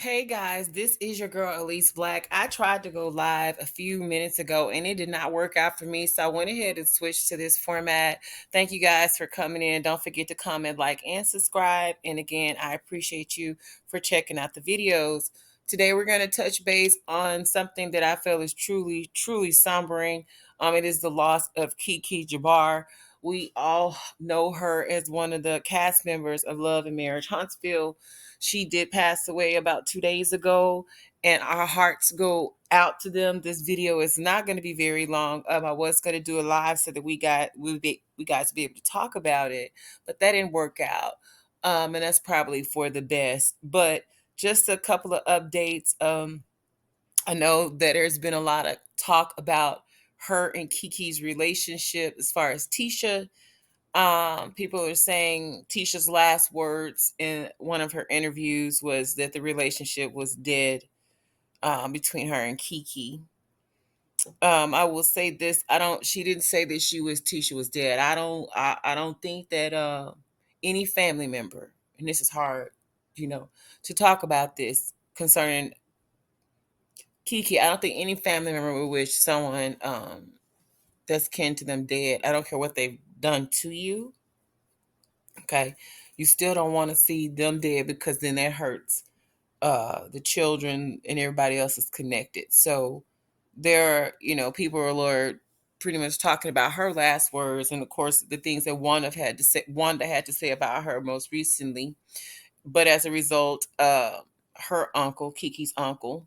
Hey guys, this is your girl Elise Black. I tried to go live a few minutes ago and it did not work out for me, so I went ahead and switched to this format. Thank you guys for coming in. Don't forget to comment, like, and subscribe. And again, I appreciate you for checking out the videos. Today we're going to touch base on something that I feel is truly, truly sombering. It is the loss of Jabar. We all know her as one of the cast members of Love and Marriage Huntsville. She did pass away about 2 days ago, and our hearts go out to them. This video is not going to be very long. I was going to do a live so that we guys be able to talk about it, but that didn't work out, and that's probably for the best. But just a couple of updates. I know that there's been a lot of talk about her and KeKe's relationship as far as Tisha. People are saying Tisha's last words in one of her interviews was that the relationship was dead between her and KeKe. I will say this: I don't. She didn't say that Tisha was dead. I don't think that any family member, and this is hard, you know, to talk about this concerning KeKe. I don't think any family member would wish someone that's kin to them dead. I don't care what they've done to you. Okay. You still don't want to see them dead because then that hurts the children and everybody else is connected. So there, people are Lord pretty much talking about her last words and of course the things that Wanda had to say about her most recently. But as a result, her uncle, KeKe's uncle,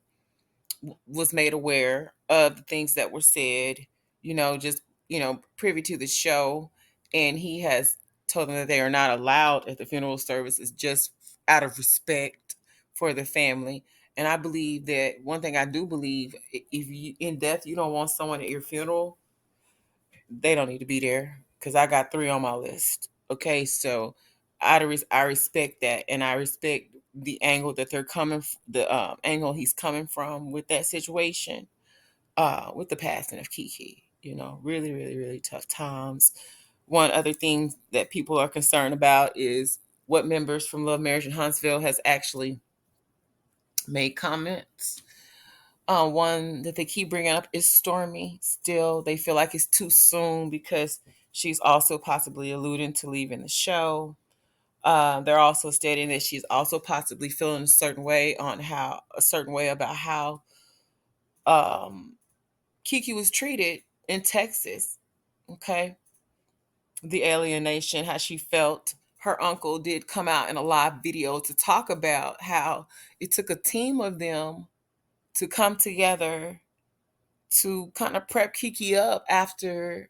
was made aware of the things that were said, just, privy to the show. And he has told them that they are not allowed at the funeral services just out of respect for the family. And I believe that one thing I do believe, if you in death, you don't want someone at your funeral, they don't need to be there because I got three on my list. Okay. So I respect that. And I respect the angle that they're the angle he's coming from with that situation, with the passing of KeKe. Really, really, really tough times. One other thing that people are concerned about is what members from Love, Marriage, and Huntsville has actually made comments. One that they keep bringing up is Stormy. Still, they feel like it's too soon because she's also possibly alluding to leaving the show. They're also stating that she's also possibly feeling a certain way about how um, KeKe was treated in Texas. Okay. The alienation, how she felt. Her uncle did come out in a live video to talk about how it took a team of them to come together to kind of prep KeKe up after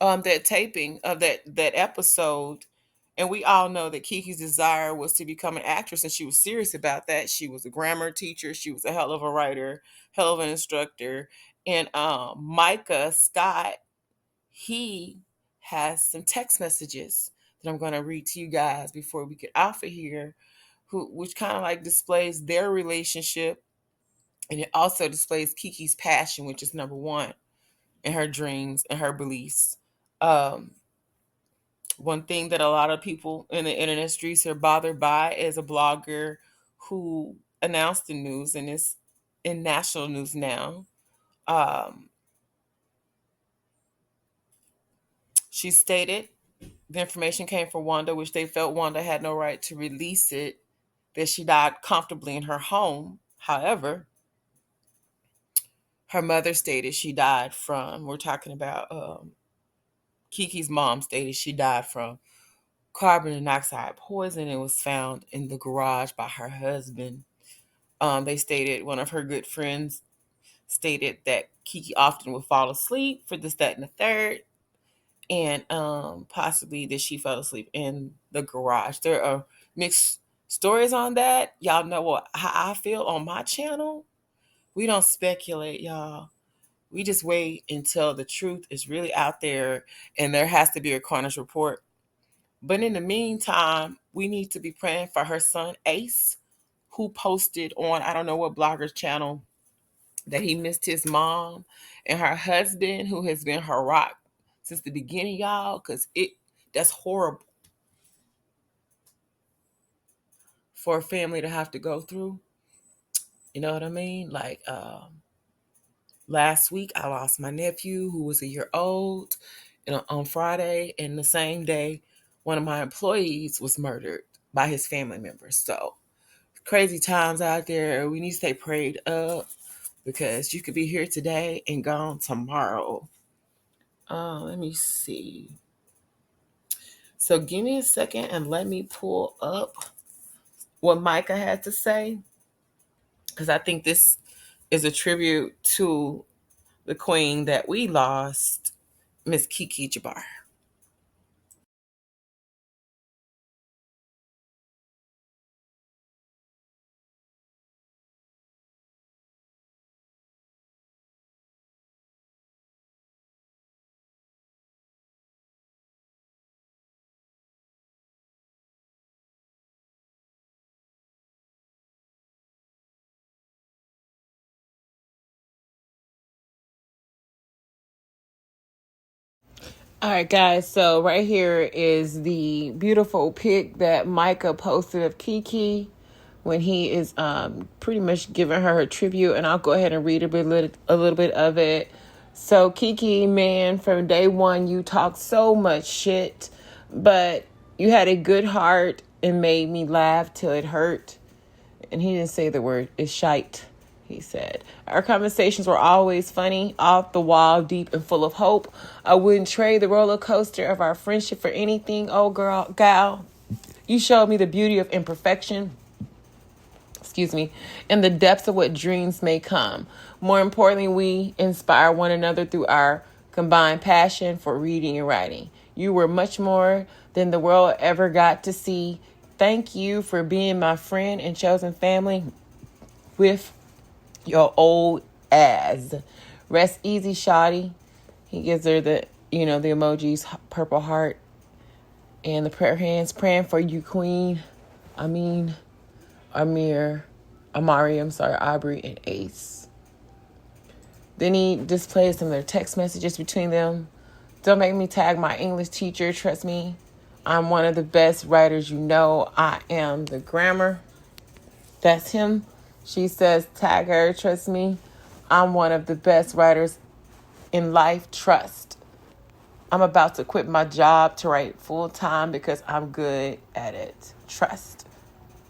that taping of that episode. And we all know that KeKe's desire was to become an actress, and she was serious about that. She was a grammar teacher. She was a hell of a writer, hell of an instructor. And Micah Scott, he has some text messages that I'm going to read to you guys before we get off of here, which kind of like displays their relationship, and it also displays KeKe's passion, which is number one, and her dreams and her beliefs. Um, One thing that a lot of people in the internet streets are bothered by is a blogger who announced the news, and it's in national news now. Um, she stated the information came from Wanda, which they felt Wanda had no right to release it, that she died comfortably in her home. However, her mother stated she died from, we're talking about KeKe's mom stated she died from carbon monoxide poison and was found in the garage by her husband. They stated one of her good friends stated that KeKe often would fall asleep for this, that, and the third, and possibly that she fell asleep in the garage. There are mixed stories on that. Y'all know how I feel on my channel. We don't speculate, y'all. We just wait until the truth is really out there and there has to be a coroner's report. But in the meantime, we need to be praying for her son, Ace, who posted on, I don't know what blogger's channel, that he missed his mom, and her husband, who has been her rock since the beginning, y'all, because that's horrible for a family to have to go through. You know what I mean? Like, last week, I lost my nephew who was a year old on Friday, and the same day, one of my employees was murdered by his family members. So, crazy times out there. We need to stay prayed up because you could be here today and gone tomorrow. Let me see. So, give me a second and let me pull up what Micah had to say because I think this is a tribute to the queen that we lost, Miss Keke Jabar. All right, guys. So right here is the beautiful pic that Micah posted of Keke when he is pretty much giving her tribute, and I'll go ahead and read a little bit of it. So Keke, man, from day one you talked so much shit, but you had a good heart and made me laugh till it hurt. And he didn't say the word, it's shite, he said. Our conversations were always funny, off the wall, deep, and full of hope. I wouldn't trade the roller coaster of our friendship for anything, oh girl, gal. You showed me the beauty of imperfection, and the depths of what dreams may come. More importantly, we inspire one another through our combined passion for reading and writing. You were much more than the world ever got to see. Thank you for being my friend and chosen family with your old ass. Rest easy, shawty. He gives her the emojis, purple heart, and the prayer hands, praying for you, Queen. Aubrey, and Ace. Then he displays some of their text messages between them. Don't make me tag my English teacher. Trust me, I'm one of the best writers you know. I am the grammar. That's him. She says, tag her. Trust me, I'm one of the best writers in life. Trust. I'm about to quit my job to write full time because I'm good at it. Trust.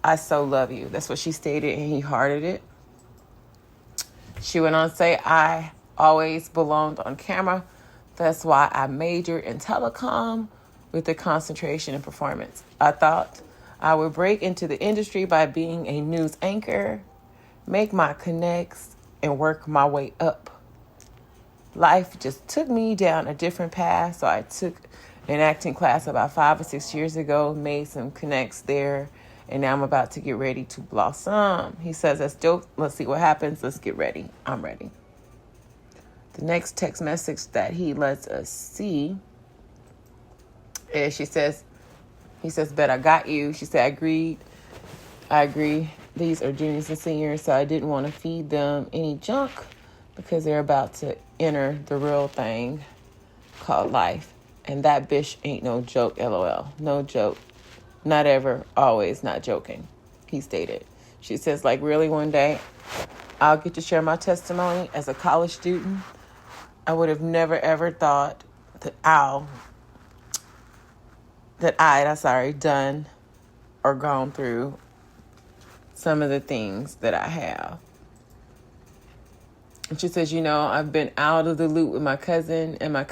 I so love you. That's what she stated, and he hearted it. She went on to say, I always belonged on camera. That's why I majored in telecom with a concentration in performance. I thought I would break into the industry by being a news anchor, make my connects, and work my way up. Life just took me down a different path, so I took an acting class about 5 or 6 years ago, made some connects there, and now I'm about to get ready to blossom. He says, that's dope. Let's see what happens. Let's get ready. I'm ready. The next text message that he lets us see is he says, bet I got you. She said, I agree. These are juniors and seniors, so I didn't want to feed them any junk because they're about to enter the real thing called life. And that bitch ain't no joke, LOL. No joke. Not ever, always, not joking, he stated. She says, like, really, one day I'll get to share my testimony as a college student. I would have never, ever thought that I'd done or gone through some of the things that I have. And she says, I've been out of the loop with my cousin and my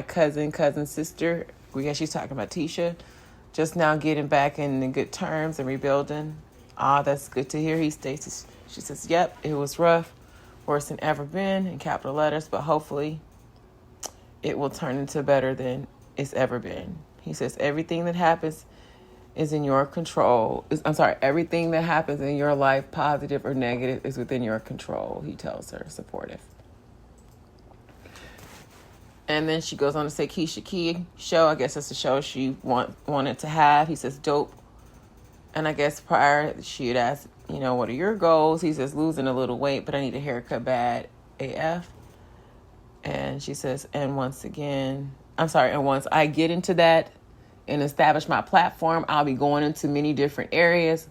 cousin sister. Yeah, she's talking about Tisha. Just now getting back in good terms and rebuilding. That's good to hear. He states, she says, yep, it was rough, worse than ever been, in capital letters, but hopefully it will turn into better than it's ever been. He says, everything that happens is in your control. Everything that happens in your life, positive or negative, is within your control, he tells her, supportive. And then she goes on to say, KeKe's show. I guess that's the show she wanted to have. He says, dope. And I guess prior, she had asked, what are your goals? He says, losing a little weight, but I need a haircut bad AF. And she says, and once I get into that and establish my platform, I'll be going into many different areas.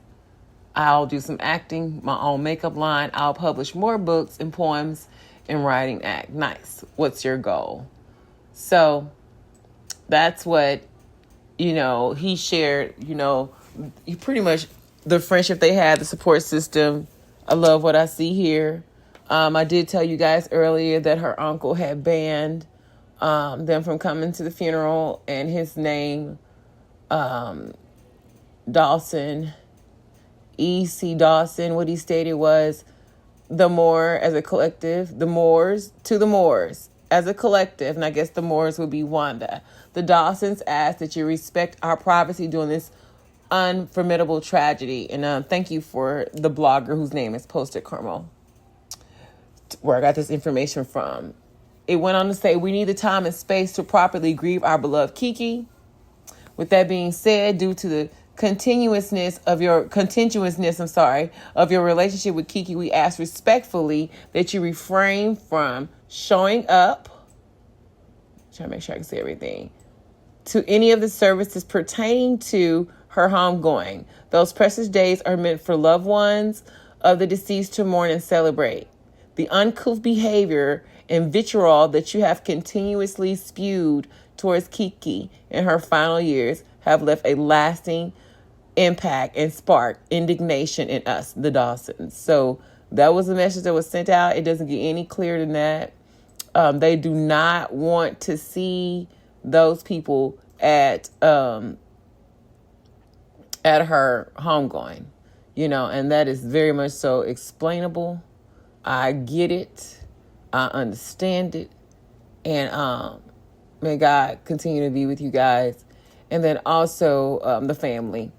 I'll do some acting, my own makeup line. I'll publish more books and poems and writing act. Nice. What's your goal? So that's what, he shared, he pretty much the friendship they had, the support system. I love what I see here. I did tell you guys earlier that her uncle had banned them from coming to the funeral, and his name, Dawson, E.C. Dawson, what he stated was, the Moor as a collective, the Moors to the Moors as a collective, and I guess the Moors would be Wanda. The Dawsons ask that you respect our privacy during this unformidable tragedy. And thank you for the blogger whose name is Posted Carmel, where I got this information from. It went on to say, we need the time and space to properly grieve our beloved Keke. With that being said, due to the contentiousness of your relationship with Keke, we ask respectfully that you refrain from showing up, trying to make sure I can say everything, to any of the services pertaining to her homegoing. Those precious days are meant for loved ones of the deceased to mourn and celebrate. The uncouth behavior and vitriol that you have continuously spewed towards Keke in her final years have left a lasting impact and sparked indignation in us, the Dawsons. So that was the message that was sent out. It doesn't get any clearer than that. They do not want to see those people at her homegoing, and that is very much so explainable. I get it. I understand it. And may God continue to be with you guys. And then also the family.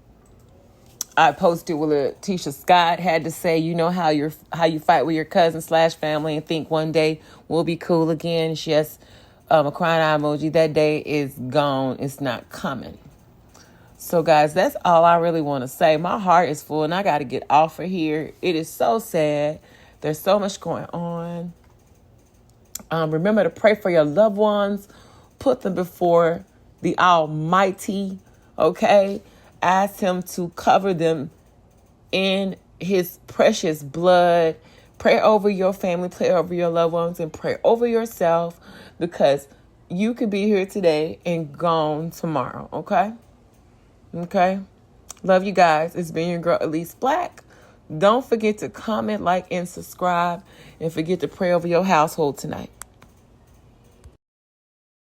I posted what Letitia Scott had to say. How you fight with your cousin / family and think one day we'll be cool again. She has a crying eye emoji. That day is gone. It's not coming. So guys, that's all I really want to say. My heart is full and I got to get off of here. It is so sad. There's so much going on. Remember to pray for your loved ones. Put them before the Almighty. Okay? Ask him to cover them in his precious blood. Pray over your family, pray over your loved ones, and pray over yourself, because you could be here today and gone tomorrow. Okay? Okay? Love you guys. It's been your girl, Elise Black. Don't forget to comment, like, and subscribe. And forget to pray over your household tonight.